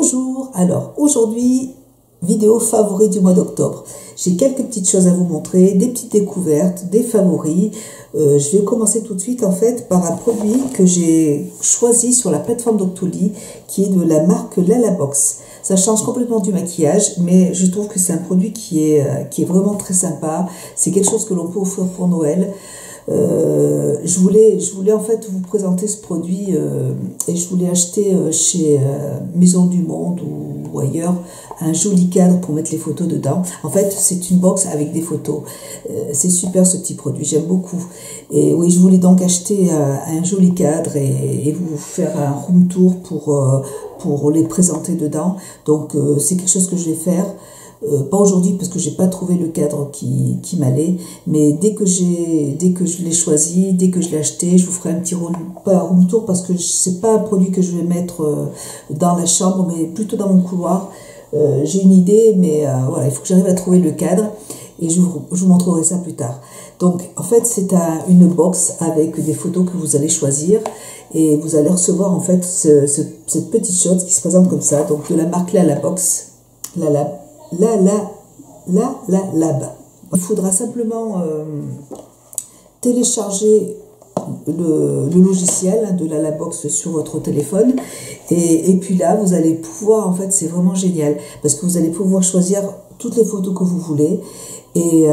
Bonjour, alors aujourd'hui, vidéo favori du mois d'octobre. J'ai quelques petites choses à vous montrer, des petites découvertes, des favoris. Je vais commencer tout de suite en fait par un produit que j'ai choisi sur la plateforme Doctolib qui est de la marque Lalabox. Ça change complètement du maquillage, mais je trouve que c'est un produit qui est vraiment très sympa. C'est quelque chose que l'on peut offrir pour Noël. Je voulais en fait vous présenter ce produit et je voulais acheter chez Maison du Monde ou ailleurs un joli cadre pour mettre les photos dedans. En fait, c'est une box avec des photos. C'est super ce petit produit, j'aime beaucoup. Et oui, je voulais donc acheter un joli cadre et vous faire un room tour pour les présenter dedans. Donc c'est quelque chose que je vais faire. Pas aujourd'hui parce que j'ai pas trouvé le cadre qui m'allait, mais dès que je l'ai choisi, dès que je l'ai acheté, je vous ferai un petit room tour parce que c'est pas un produit que je vais mettre dans la chambre, mais plutôt dans mon couloir. J'ai une idée, mais voilà, il faut que j'arrive à trouver le cadre et je vous montrerai ça plus tard. Donc en fait c'est une box avec des photos que vous allez choisir et vous allez recevoir en fait cette petite chose qui se présente comme ça, donc de la marque Lalabox, Lab. Il faudra simplement télécharger le logiciel de Lalabox sur votre téléphone et puis là vous allez pouvoir, en fait c'est vraiment génial parce que vous allez pouvoir choisir toutes les photos que vous voulez et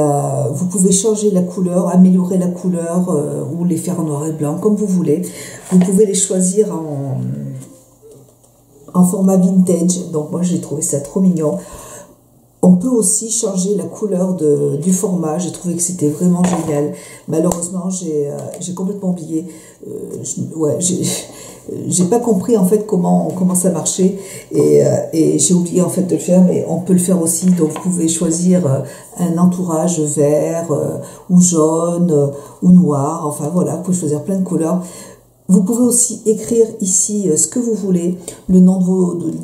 vous pouvez changer la couleur, améliorer la couleur ou les faire en noir et blanc comme vous voulez. Vous pouvez les choisir en format vintage, donc moi j'ai trouvé ça trop mignon. On peut aussi changer la couleur du format. J'ai trouvé que c'était vraiment génial. Malheureusement, j'ai complètement oublié. J'ai pas compris en fait comment ça marchait et j'ai oublié en fait de le faire. Mais on peut le faire aussi. Donc vous pouvez choisir un entourage vert ou jaune ou noir. Enfin voilà, vous pouvez choisir plein de couleurs. Vous pouvez aussi écrire ici ce que vous voulez, le nom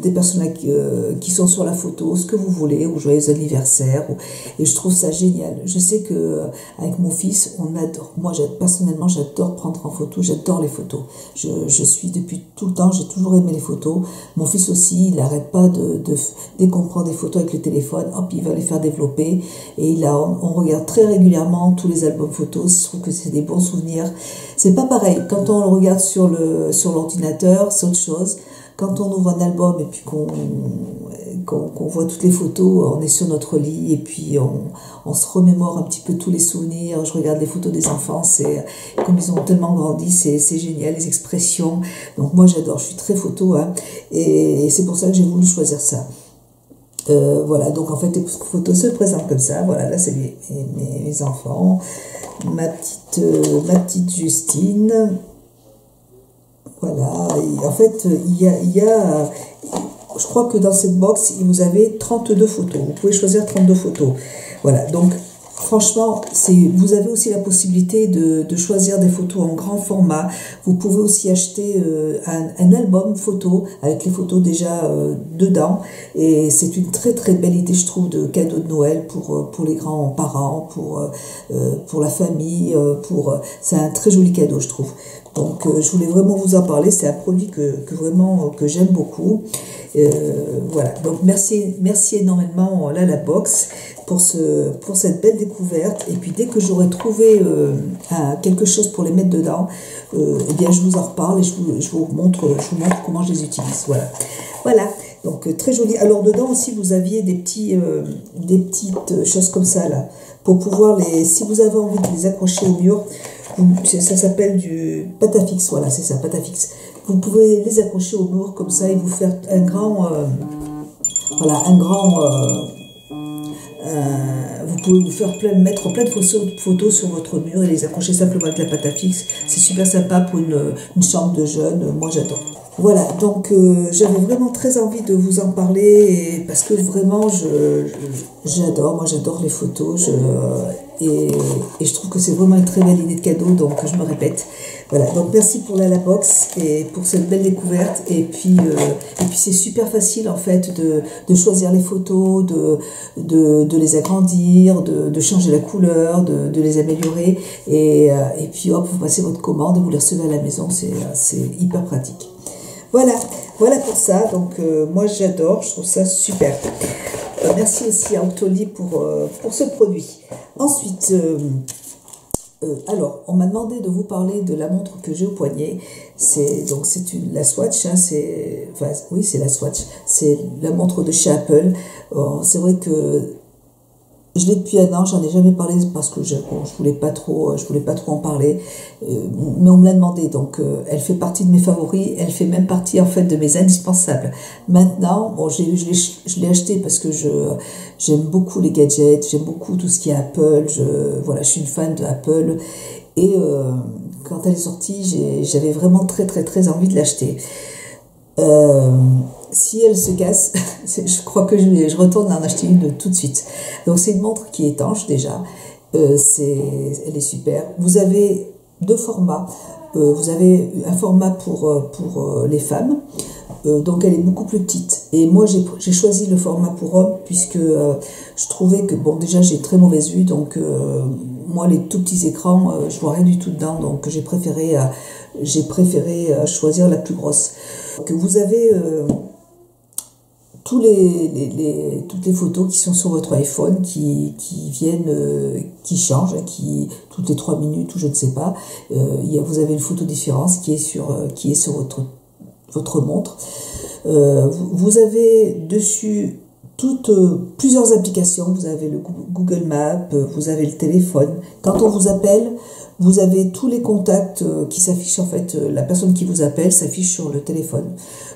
des personnes qui sont sur la photo, ce que vous voulez, ou joyeux anniversaire. Et je trouve ça génial. Je sais que avec mon fils, on adore. Moi, personnellement, j'adore prendre en photo. J'adore les photos. Je suis depuis tout le temps, j'ai toujours aimé les photos. Mon fils aussi, il n'arrête pas dès qu'on prend des photos avec le téléphone, hop, il va les faire développer. Et on regarde très régulièrement tous les albums photos. Je trouve que c'est des bons souvenirs. C'est pas pareil. Quand on le regarde sur l'ordinateur, c'est autre chose. Quand on ouvre un album et puis qu'on voit toutes les photos, on est sur notre lit et puis on se remémore un petit peu tous les souvenirs. Je regarde les photos des enfants, comme ils ont tellement grandi, c'est génial, les expressions. Donc moi j'adore, je suis très photo, hein, et c'est pour ça que j'ai voulu choisir ça. Voilà, donc en fait les photos se présentent comme ça. Voilà, là c'est mes enfants, ma petite Justine. Voilà, et en fait je crois que dans cette box vous avez 32 photos, vous pouvez choisir 32 photos. Voilà, donc franchement, vous avez aussi la possibilité de choisir des photos en grand format. Vous pouvez aussi acheter un album photo avec les photos déjà dedans. Et c'est une très très belle idée, je trouve, de cadeau de Noël pour les grands-parents, pour la famille. C'est un très joli cadeau, je trouve. Donc je voulais vraiment vous en parler. C'est un produit que j'aime beaucoup. Voilà, donc merci énormément Lalabox pour cette belle découverte. Et puis dès que j'aurai trouvé quelque chose pour les mettre dedans, eh bien je vous en reparle et je vous montre comment je les utilise. Voilà, donc très joli. Alors dedans aussi vous aviez des petites choses comme ça là pour pouvoir si vous avez envie de les accrocher au mur. Ça s'appelle du Patafix, voilà, c'est ça, Patafix. Vous pouvez les accrocher au mur comme ça et vous faire un grand vous pouvez vous faire mettre plein de photos sur votre mur et les accrocher simplement avec la Patafix. C'est super sympa pour une chambre de jeunes, moi j'adore. Voilà, donc j'avais vraiment très envie de vous en parler parce que vraiment j'adore les photos et je trouve que c'est vraiment une très belle idée de cadeau, donc je me répète. Voilà, donc merci pour Lalabox et pour cette belle découverte et puis c'est super facile en fait de choisir les photos, de les agrandir, de changer la couleur, de les améliorer et puis hop, vous passez votre commande et vous les recevez à la maison, c'est hyper pratique. Voilà, Voilà pour ça. Donc moi j'adore, je trouve ça super. Merci aussi à Octoly pour ce produit. Ensuite, alors on m'a demandé de vous parler de la montre que j'ai au poignet. C'est la Swatch, hein, oui c'est la Swatch. C'est la montre de chez Apple. C'est vrai que je l'ai depuis un an, j'en ai jamais parlé parce que je voulais pas trop en parler, mais on me l'a demandé, donc elle fait partie de mes favoris, elle fait même partie en fait de mes indispensables. Maintenant, bon, je l'ai acheté parce que j'aime beaucoup les gadgets, j'aime beaucoup tout ce qui est Apple, voilà, je suis une fan de Apple et quand elle est sortie, j'avais vraiment très très très envie de l'acheter. Si elle se casse, je crois que je retourne en acheter une tout de suite. Donc c'est une montre qui est étanche déjà, elle est super. Vous avez deux formats. Vous avez un format pour les femmes, donc elle est beaucoup plus petite. Et moi j'ai choisi le format pour hommes puisque je trouvais que, bon, déjà j'ai très mauvaise vue, donc moi les tout petits écrans, je vois rien du tout dedans, donc j'ai préféré choisir la plus grosse. Que vous avez toutes les photos qui sont sur votre iPhone qui viennent, qui changent, toutes les 3 minutes ou je ne sais pas, vous avez une photo différente qui est sur votre montre. Vous avez dessus plusieurs applications. Vous avez le Google Maps, vous avez le téléphone. Quand on vous appelle, vous avez tous les contacts qui s'affichent, en fait, la personne qui vous appelle s'affiche sur le téléphone.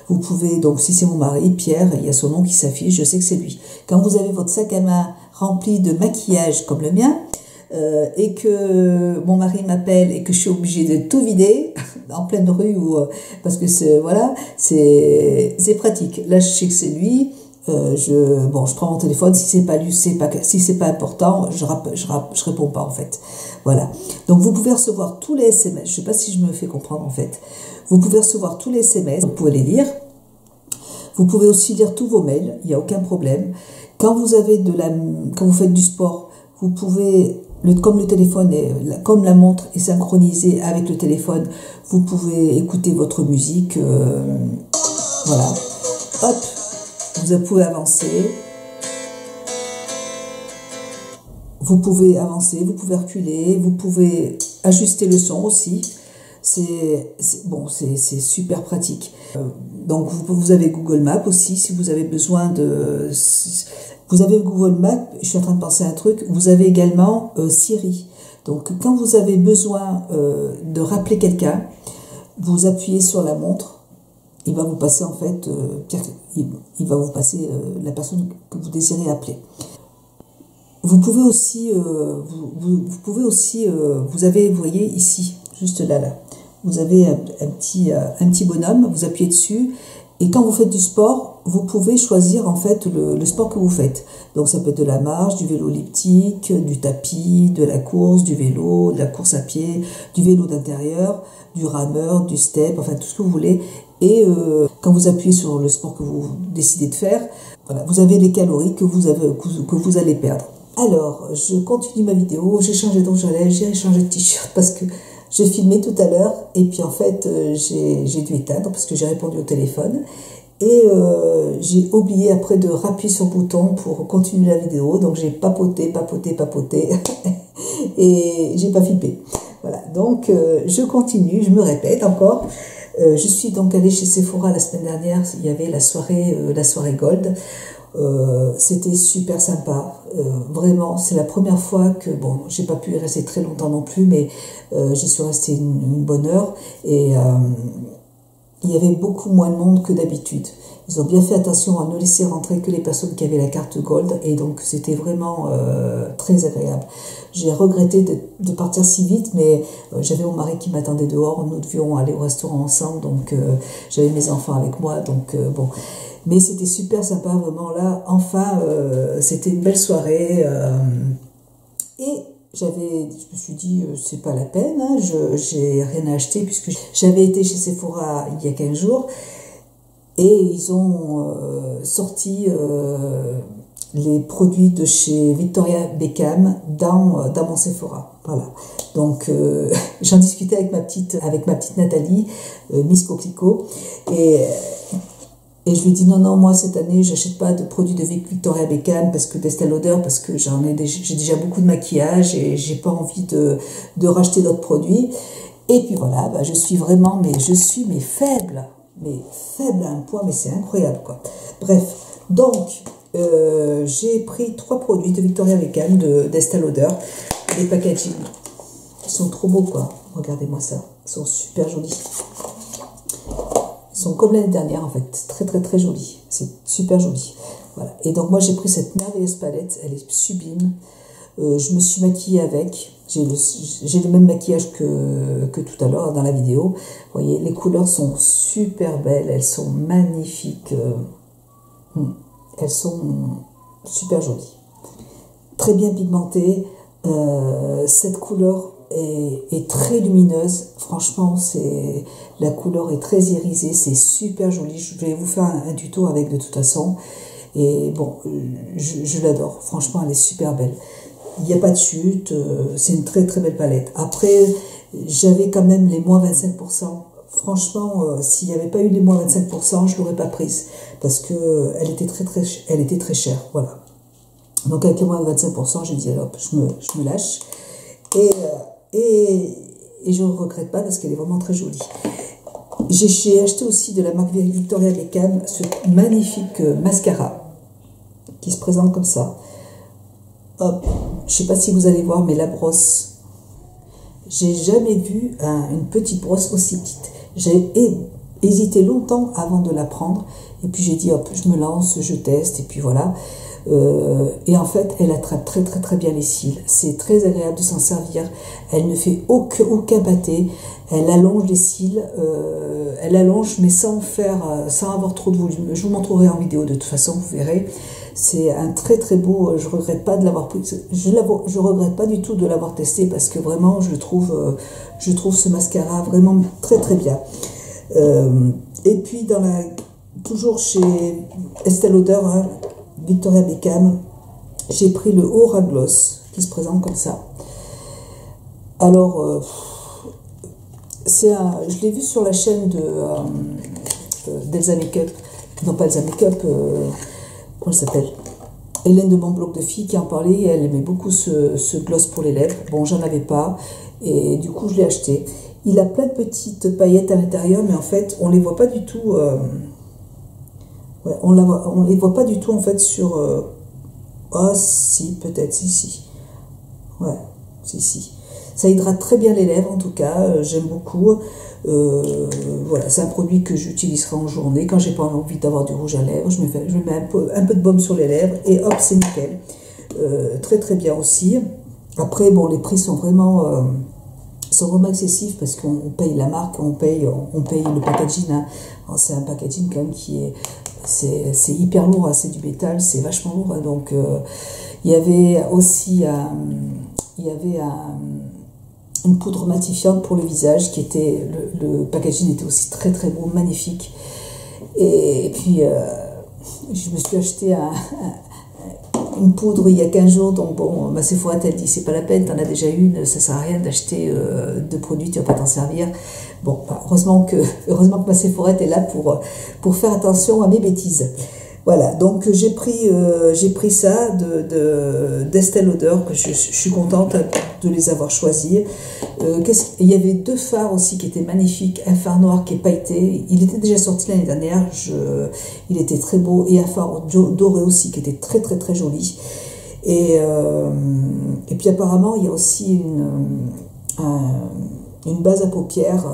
Vous pouvez, donc si c'est mon mari, Pierre, il y a son nom qui s'affiche, je sais que c'est lui. Quand vous avez votre sac à main rempli de maquillage comme le mien, et que mon mari m'appelle et que je suis obligée de tout vider en pleine rue, parce que c'est pratique. Là, je sais que c'est lui. Je prends mon téléphone, si c'est pas lui, si c'est pas important, je réponds pas en fait. Voilà. Donc vous pouvez recevoir tous les SMS. Je sais pas si je me fais comprendre en fait. Vous pouvez recevoir tous les SMS, vous pouvez les lire. Vous pouvez aussi lire tous vos mails, il n'y a aucun problème. Quand vous faites du sport, vous pouvez, comme le téléphone comme la montre est synchronisée avec le téléphone, vous pouvez écouter votre musique. Voilà. Hop. Vous pouvez avancer. Vous pouvez avancer, vous pouvez reculer, vous pouvez ajuster le son aussi. C'est super pratique. Donc vous avez Google Maps aussi si vous avez besoin de... Vous avez Google Maps, je suis en train de penser à un truc, vous avez également Siri. Donc quand vous avez besoin de rappeler quelqu'un, vous appuyez sur la montre. Il va vous passer en fait, il va vous passer la personne que vous désirez appeler. Vous pouvez aussi, vous avez, vous voyez ici, juste là, vous avez un petit bonhomme, vous appuyez dessus, et quand vous faites du sport, vous pouvez choisir en fait le sport que vous faites. Donc ça peut être de la marche, du vélo elliptique, du tapis, de la course, du vélo, de la course à pied, du vélo d'intérieur, du rameur, du step, enfin tout ce que vous voulez. Et quand vous appuyez sur le sport que vous décidez de faire, voilà, vous avez les calories que vous allez perdre. Alors, je continue ma vidéo, j'ai changé de rouge à lèvres, j'ai changé de t-shirt parce que j'ai filmé tout à l'heure et puis en fait j'ai dû éteindre parce que j'ai répondu au téléphone et j'ai oublié après de rappuyer sur le bouton pour continuer la vidéo, donc j'ai papoté et j'ai pas filmé. Voilà, donc je continue, je me répète encore. Je suis donc allée chez Sephora la semaine dernière, il y avait la soirée Gold. C'était super sympa, vraiment c'est la première fois que, bon, j'ai pas pu y rester très longtemps non plus, mais j'y suis restée une bonne heure et il y avait beaucoup moins de monde que d'habitude. Ils ont bien fait attention à ne laisser rentrer que les personnes qui avaient la carte Gold et donc c'était vraiment très agréable. J'ai regretté de partir si vite, mais j'avais mon mari qui m'attendait dehors, nous devions aller au restaurant ensemble, donc j'avais mes enfants avec moi, donc bon. Mais c'était super sympa, vraiment là, enfin, c'était une belle soirée. Et je me suis dit, c'est pas la peine, hein, j'ai rien à acheter puisque j'avais été chez Sephora il y a 15 jours et ils ont sorti les produits de chez Victoria Beckham dans mon Sephora. Voilà. Donc j'en discutais avec ma petite Nathalie, Miss Coquelicot, et Et je lui dis non, non, moi cette année, j'achète pas de produits de Victoria Beckham parce que d'Estée Lauder, parce que j'ai déjà beaucoup de maquillage et j'ai pas envie de racheter d'autres produits. Et puis voilà, bah, je suis faible à un point, mais c'est incroyable quoi. Bref, donc j'ai pris 3 produits de Victoria Beckham, d'Estée Lauder, des packaging. Ils sont trop beaux quoi. Regardez-moi ça, ils sont super jolis. Ils sont comme l'année dernière en fait, très très très jolis, c'est super joli. Voilà. Et donc moi j'ai pris cette merveilleuse palette, elle est sublime. Je me suis maquillée avec, j'ai le même maquillage que tout à l'heure dans la vidéo. Vous voyez, les couleurs sont super belles, elles sont magnifiques, elles sont super jolies, très bien pigmentées. Cette couleur est très lumineuse, franchement la couleur est très irisée, c'est super joli. Je vais vous faire un tuto avec de toute façon, et bon, je l'adore, franchement elle est super belle, il n'y a pas de chute, c'est une très très belle palette. Après j'avais quand même les moins 25%, franchement s'il n'y avait pas eu les moins 25%, je ne l'aurais pas prise, parce que elle était très chère, voilà. Donc avec les moins de 25%, j'ai dit alors je me lâche. Et je ne regrette pas parce qu'elle est vraiment très jolie. J'ai acheté aussi de la marque Victoria Beckham ce magnifique mascara qui se présente comme ça. Hop, je ne sais pas si vous allez voir, mais la brosse, j'ai jamais vu une petite brosse aussi petite. J'ai hésité longtemps avant de la prendre et puis j'ai dit hop, je me lance, je teste et puis voilà. Et en fait elle attrape très très très bien les cils, c'est très agréable de s'en servir, elle ne fait aucun pâté, elle allonge les cils, elle allonge mais sans avoir trop de volume. Je vous montrerai en vidéo de toute façon, vous verrez, c'est un très très beau, je regrette pas de l'avoir pris, je regrette pas du tout de l'avoir testé parce que vraiment je trouve ce mascara vraiment très très bien. Et puis toujours chez Estée Lauder, hein, Victoria Beckham, j'ai pris le Aura Gloss qui se présente comme ça. Alors, je l'ai vu sur la chaîne d'Elsa Makeup, non pas Elsa Makeup, comment elle s'appelle, Hélène de mon blog de filles qui en parlait, et elle aimait beaucoup ce gloss pour les lèvres. Bon, j'en avais pas, et du coup je l'ai acheté. Il a plein de petites paillettes à l'intérieur, mais en fait, on les voit pas du tout. Ouais, on les voit pas du tout en fait sur. Ah si, peut-être, si. Ouais, si. Ça hydrate très bien les lèvres en tout cas, j'aime beaucoup. Voilà, c'est un produit que j'utiliserai en journée. Quand j'ai pas envie d'avoir du rouge à lèvres, je mets un peu de baume sur les lèvres et hop, c'est nickel. Très très bien aussi. Après, bon, les prix sont vraiment excessifs parce qu'on paye la marque, on paye le packaging. Hein. C'est un packaging quand même qui est. C'est hyper lourd, hein, c'est du métal, c'est vachement lourd. Hein, donc, il y avait aussi une poudre matifiante pour le visage qui était. Le packaging était aussi très très beau, magnifique. Et puis, je me suis acheté une poudre il y a 15 jours. Donc, bon, ma Sephora, elle dit c'est pas la peine, t'en as déjà une, ça sert à rien d'acheter de produits, tu vas pas t'en servir. Bon, heureusement que ma Sephora est là pour faire attention à mes bêtises. Voilà, donc j'ai pris ça d'Estée Lauder, que je suis contente de les avoir choisis. Il y avait 2 fards aussi qui étaient magnifiques, un fard noir qui est pailleté, il était déjà sorti l'année dernière, il était très beau, et un fard doré aussi qui était très très très joli. Et puis apparemment il y a aussi une base à paupières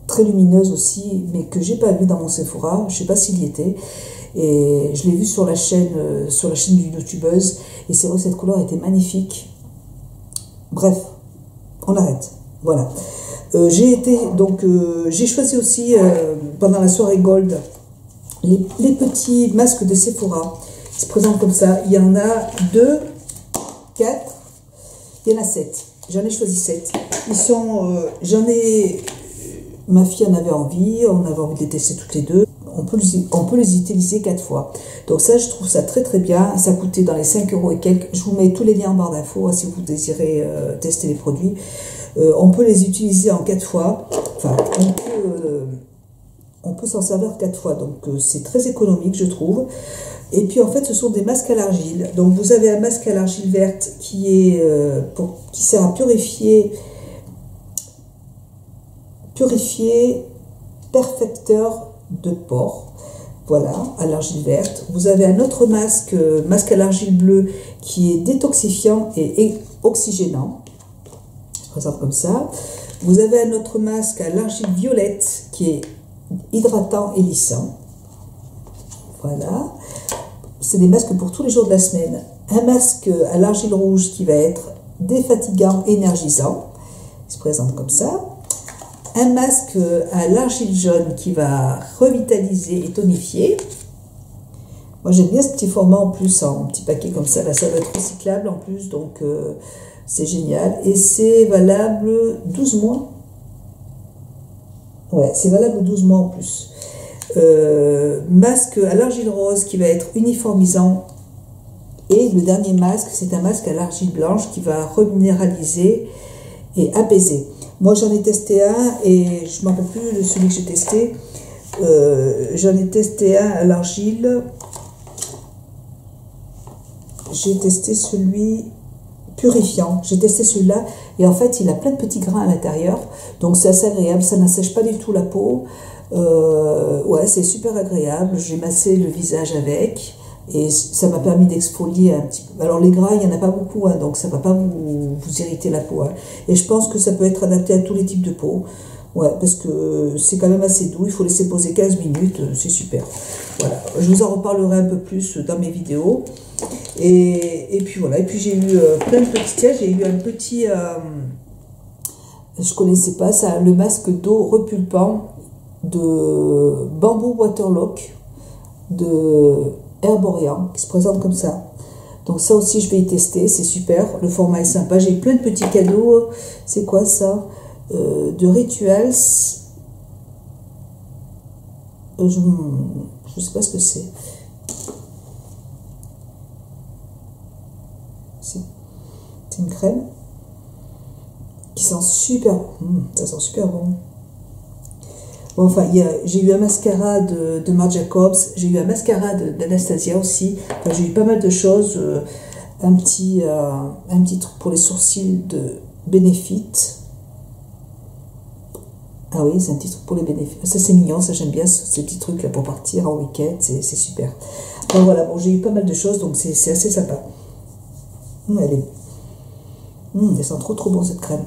très lumineuse aussi, mais que j'ai pas vu dans mon Sephora, je sais pas s'il y était. Et je l'ai vu sur la chaîne d'une youtubeuse, et c'est vrai que cette couleur était magnifique. Bref, on arrête. Voilà. J'ai choisi aussi pendant la soirée Gold les petits masques de Sephora. Ils se présentent comme ça. Il y en a 2, 4, il y en a 7. J'en ai choisi 7. Ma fille en avait envie, on avait envie de les tester toutes les deux. On peut les utiliser 4 fois. Donc ça, je trouve ça très très bien. Ça coûtait dans les 5 € et quelques. Je vous mets tous les liens en barre d'infos si vous désirez tester les produits. On peut les utiliser en 4 fois. Enfin, on peut s'en servir 4 fois, donc c'est très économique je trouve. Et puis en fait ce sont des masques à l'argile, donc vous avez un masque à l'argile verte qui sert à purifier perfecteur de pores, voilà, à l'argile verte. Vous avez un autre masque, masque à l'argile bleue, qui est détoxifiant et oxygénant, je présente comme ça. Vous avez un autre masque à l'argile violette qui est hydratant et lissant, voilà. C'est des masques pour tous les jours de la semaine. Un masque à l'argile rouge qui va être défatigant, énergisant, il se présente comme ça. Un masque à l'argile jaune qui va revitaliser et tonifier. Moi j'aime bien ce petit format en plus, en petit paquet comme ça, là ça va être recyclable en plus, donc c'est génial. Et c'est valable 12 mois. Ouais, c'est valable 12 mois en plus. Masque à l'argile rose qui va être uniformisant. Et le dernier masque, c'est un masque à l'argile blanche qui va reminéraliser et apaiser. Moi j'en ai testé un et je ne me rappelle plus de celui que j'ai testé. J'en ai testé un à l'argile. J'ai testé celui purifiant. J'ai testé celui-là et en fait il a plein de petits grains à l'intérieur. Donc c'est assez agréable, ça n'assèche pas du tout la peau. Ouais, c'est super agréable. J'ai massé le visage avec. Et ça m'a permis d'exfolier un petit peu. Alors les gras, il n'y en a pas beaucoup, hein, donc ça ne va pas vous irriter la peau. Hein. Et je pense que ça peut être adapté à tous les types de peau. Ouais, parce que c'est quand même assez doux. Il faut laisser poser 15 minutes, c'est super. Voilà, je vous en reparlerai un peu plus dans mes vidéos. Et puis voilà, et puis j'ai eu plein de petits... Tiens, j'ai eu un petit... je connaissais pas ça, le masque d'eau repulpant de Bamboo Waterlock de Herborian qui se présente comme ça. Donc ça aussi je vais y tester, c'est super, le format est sympa. J'ai plein de petits cadeaux. C'est quoi ça, de Rituals, je sais pas ce que c'est. C'est une crème qui sent super, ça sent super bon. Bon, enfin, j'ai eu un mascara de Marc Jacobs, j'ai eu un mascara d'Anastasia aussi. Enfin, j'ai eu pas mal de choses. Un petit truc pour les sourcils de Benefit. Ah oui, c'est un petit truc pour les Benefit. Ça, c'est mignon, ça, j'aime bien ces petits trucs là pour partir en week-end, c'est super. Enfin, voilà, bon, j'ai eu pas mal de choses, donc c'est assez sympa. Elle sent trop bon cette crème.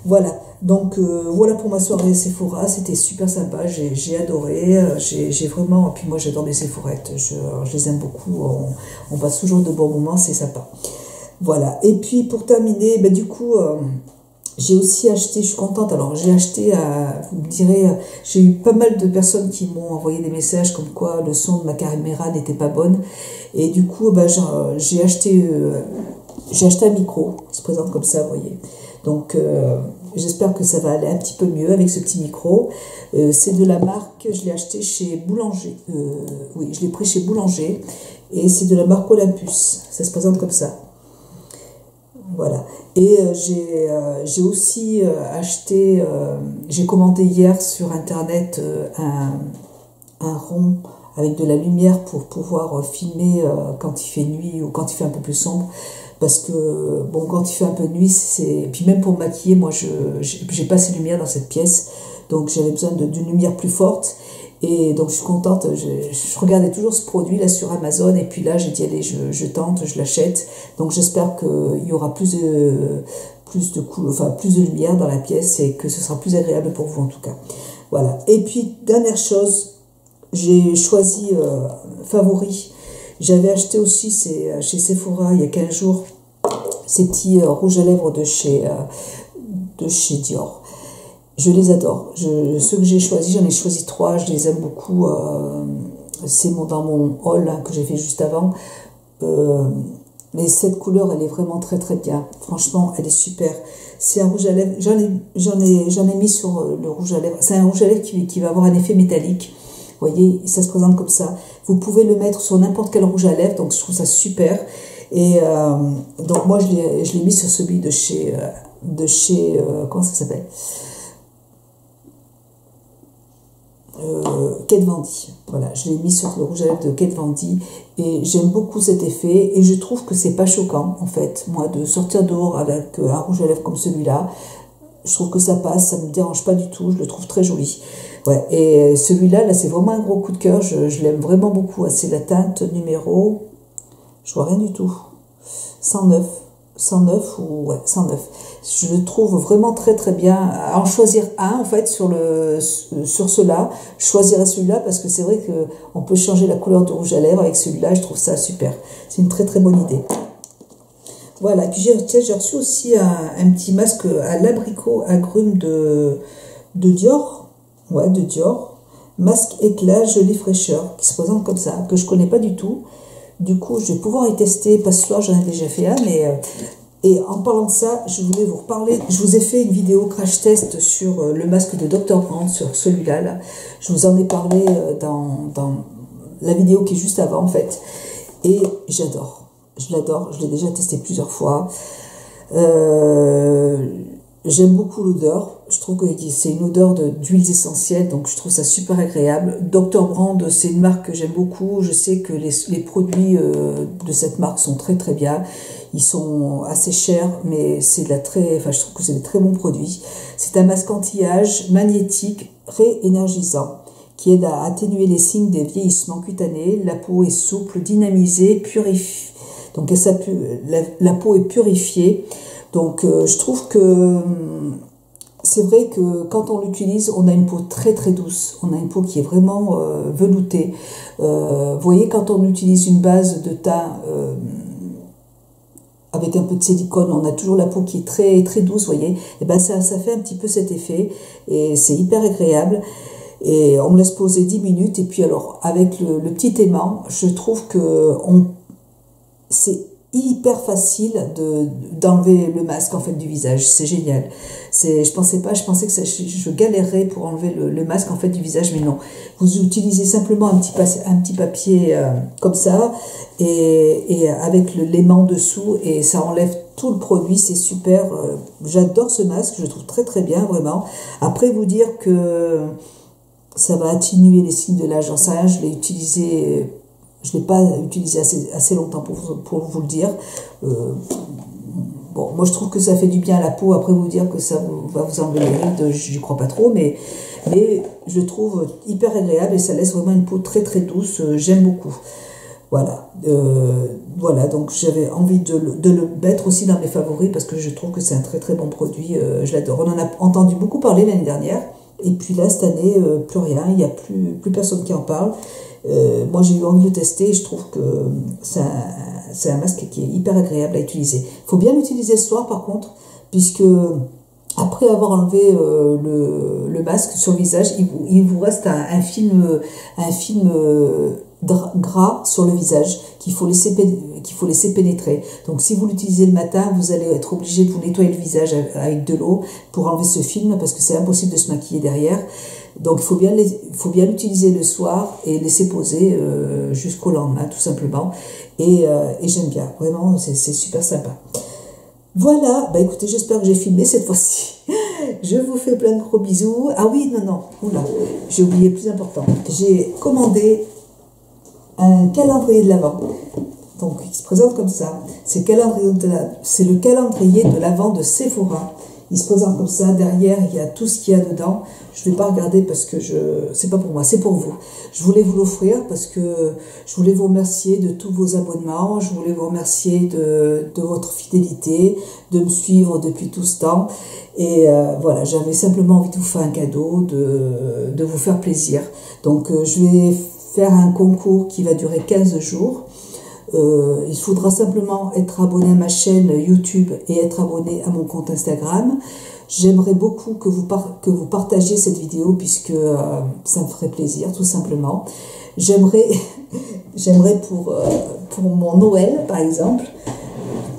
Voilà, donc voilà pour ma soirée Sephora, c'était super sympa, j'ai adoré, j'ai vraiment, et puis moi j'adore les Sephorettes, je les aime beaucoup, on passe toujours de bons moments, c'est sympa. Voilà, et puis pour terminer, du coup, j'ai aussi acheté, je suis contente, alors j'ai acheté, vous me direz, j'ai eu pas mal de personnes qui m'ont envoyé des messages comme quoi le son de ma caméra n'était pas bonne, et du coup, j'ai acheté un micro qui se présente comme ça, vous voyez. Donc, j'espère que ça va aller un petit peu mieux avec ce petit micro. C'est de la marque, je l'ai acheté chez Boulanger. Oui, je l'ai pris chez Boulanger. Et c'est de la marque Olympus. Ça se présente comme ça. Voilà. Et j'ai aussi acheté, j'ai commandé hier sur Internet un rond avec de la lumière pour pouvoir filmer quand il fait nuit ou quand il fait un peu plus sombre. Parce que, bon, quand il fait un peu nuit, c'est... Puis même pour me maquiller, moi, j'ai pas assez de lumière dans cette pièce. Donc, j'avais besoin d'une lumière plus forte. Et donc, je suis contente. Je regardais toujours ce produit, là, sur Amazon. Et puis là, j'ai dit, allez, je tente, je l'achète. Donc, j'espère qu'il y aura plus de lumière dans la pièce et que ce sera plus agréable pour vous, en tout cas. Voilà. Et puis, dernière chose, j'ai choisi favori. J'avais acheté aussi chez Sephora il y a 15 jours ces petits rouges à lèvres de chez Dior. Je les adore. Ceux que j'ai choisis, j'en ai choisi 3, je les aime beaucoup. C'est dans mon haul que j'ai fait juste avant. Mais cette couleur, elle est vraiment très très bien. Franchement, elle est super. C'est un rouge à lèvres. J'en ai mis sur le rouge à lèvres. C'est un rouge à lèvres qui va avoir un effet métallique. Vous voyez, ça se présente comme ça. Vous pouvez le mettre sur n'importe quel rouge à lèvres, donc je trouve ça super. Et donc moi, je l'ai mis sur celui de chez comment ça s'appelle? Kat Von D. Voilà, je l'ai mis sur le rouge à lèvres de Kat Von D et j'aime beaucoup cet effet et je trouve que c'est pas choquant en fait, moi, de sortir dehors avec un rouge à lèvres comme celui-là. Je trouve que ça passe, ça me dérange pas du tout, je le trouve très joli. Ouais, et celui-là, là, c'est vraiment un gros coup de cœur, je l'aime vraiment beaucoup. C'est la teinte numéro, je vois rien du tout, 109. 109 ou ouais 109. Je le trouve vraiment très très bien. À en choisir un en fait sur cela, je choisirais celui-là parce que c'est vrai que on peut changer la couleur de rouge à lèvres avec celui-là. Je trouve ça super. C'est une très très bonne idée. Voilà. Puis j'ai reçu aussi un petit masque à l'abricot agrumes de Dior. Ouais, de Dior. Masque éclat jolie fraîcheur qui se présente comme ça, que je connais pas du tout. Du coup, je vais pouvoir y tester, pas ce soir, j'en ai déjà fait un, mais... et en parlant de ça, je voulais vous reparler. Je vous ai fait une vidéo crash test sur le masque de Dr. Brandt, sur celui-là. Là. Je vous en ai parlé dans la vidéo qui est juste avant, en fait. Et j'adore. Je l'adore. Je l'ai déjà testé plusieurs fois. J'aime beaucoup l'odeur. Je trouve que c'est une odeur d'huiles essentielles, donc je trouve ça super agréable. Dr. Brandt, c'est une marque que j'aime beaucoup. Je sais que les produits de cette marque sont très très bien. Ils sont assez chers, mais je trouve que c'est des très bons produits. C'est un masque anti-âge magnétique réénergisant qui aide à atténuer les signes des vieillissements cutanés. La peau est souple, dynamisée, purifiée. Donc la peau est purifiée. Donc je trouve que c'est vrai que quand on l'utilise, on a une peau très très douce. On a une peau qui est vraiment veloutée. Vous voyez, quand on utilise une base de teint avec un peu de silicone, on a toujours la peau qui est très très douce, vous voyez. Et ben ça fait un petit peu cet effet et c'est hyper agréable. Et on me laisse poser 10 minutes et puis alors avec le petit aimant, je trouve que c'est hyper facile d'enlever le masque en fait du visage. C'est génial. Je pensais que je galérerais pour enlever le masque en fait du visage, mais non. Vous utilisez simplement un petit papier comme ça et avec l'aimant dessous et ça enlève tout le produit. C'est super. J'adore ce masque. Je le trouve très très bien vraiment. Après vous dire que ça va atténuer les signes de l'âge, j'en sais rien. Je l'ai utilisé. Je ne l'ai pas utilisé assez longtemps pour vous le dire. Bon, moi je trouve que ça fait du bien à la peau. Après vous dire que ça va vous enlever les rides, je n'y crois pas trop, mais je le trouve hyper agréable et ça laisse vraiment une peau très très douce. J'aime beaucoup. Voilà. Voilà, donc j'avais envie de le mettre aussi dans mes favoris parce que je trouve que c'est un très très bon produit. Je l'adore. On en a entendu beaucoup parler l'année dernière. Et puis là, cette année, plus rien. Il n'y a plus personne qui en parle. Moi j'ai eu envie de le tester et je trouve que c'est un masque qui est hyper agréable à utiliser. Il faut bien l'utiliser le soir par contre, puisque après avoir enlevé le masque sur le visage, il vous reste un film gras sur le visage qu'il faut laisser pénétrer. Donc si vous l'utilisez le matin, vous allez être obligé de vous nettoyer le visage avec de l'eau pour enlever ce film parce que c'est impossible de se maquiller derrière. Donc il faut bien l'utiliser le soir et laisser poser jusqu'au lendemain tout simplement. Et j'aime bien, vraiment c'est super sympa. Voilà, bah écoutez, j'espère que j'ai filmé cette fois-ci. Je vous fais plein de gros bisous. Ah oui, non, oula, j'ai oublié le plus important. J'ai commandé un calendrier de l'Avent. Donc il se présente comme ça. C'est le calendrier de l'Avent de Sephora. Il se présente comme ça. Derrière, il y a tout ce qu'il y a dedans. Je ne vais pas regarder parce que c'est pas pour moi, c'est pour vous. Je voulais vous l'offrir parce que je voulais vous remercier de tous vos abonnements. Je voulais vous remercier de votre fidélité, de me suivre depuis tout ce temps. Et voilà, j'avais simplement envie de vous faire un cadeau, de vous faire plaisir. Donc je vais faire un concours qui va durer 15 jours. Il faudra simplement être abonné à ma chaîne YouTube et être abonné à mon compte Instagram. J'aimerais beaucoup que vous partagiez cette vidéo puisque ça me ferait plaisir tout simplement. J'aimerais pour mon Noël par exemple,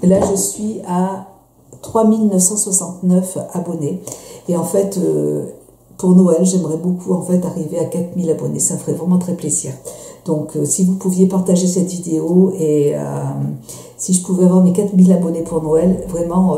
là je suis à 3969 abonnés et en fait pour Noël j'aimerais beaucoup en fait arriver à 4000 abonnés, ça me ferait vraiment très plaisir. Donc si vous pouviez partager cette vidéo et si je pouvais avoir mes 4000 abonnés pour Noël, vraiment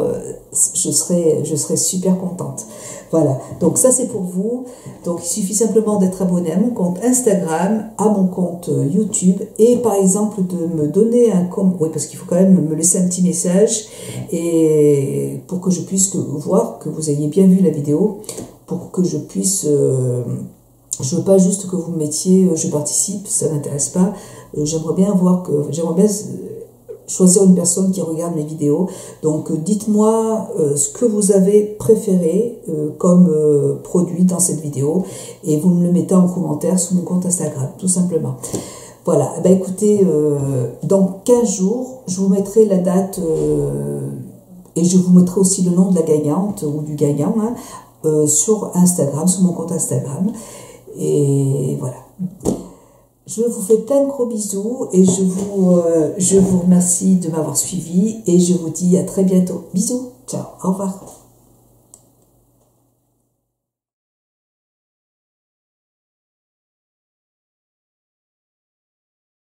je serais super contente. Voilà, donc ça c'est pour vous. Donc il suffit simplement d'être abonné à mon compte Instagram, à mon compte YouTube, et par exemple de me donner un compte, oui, parce qu'il faut quand même me laisser un petit message, et pour que je puisse voir que vous ayez bien vu la vidéo, pour que je puisse... je veux pas juste que vous me mettiez je participe, ça m'intéresse pas. J'aimerais bien choisir une personne qui regarde mes vidéos. Donc dites-moi ce que vous avez préféré comme produit dans cette vidéo, et vous me le mettez en commentaire sur mon compte Instagram, tout simplement. Voilà, ben écoutez, dans 15 jours, je vous mettrai la date et je vous mettrai aussi le nom de la gagnante ou du gagnant sur Instagram, sur mon compte Instagram. Et voilà. Je vous fais plein de gros bisous et je vous remercie de m'avoir suivi et je vous dis à très bientôt. Bisous, ciao, au revoir.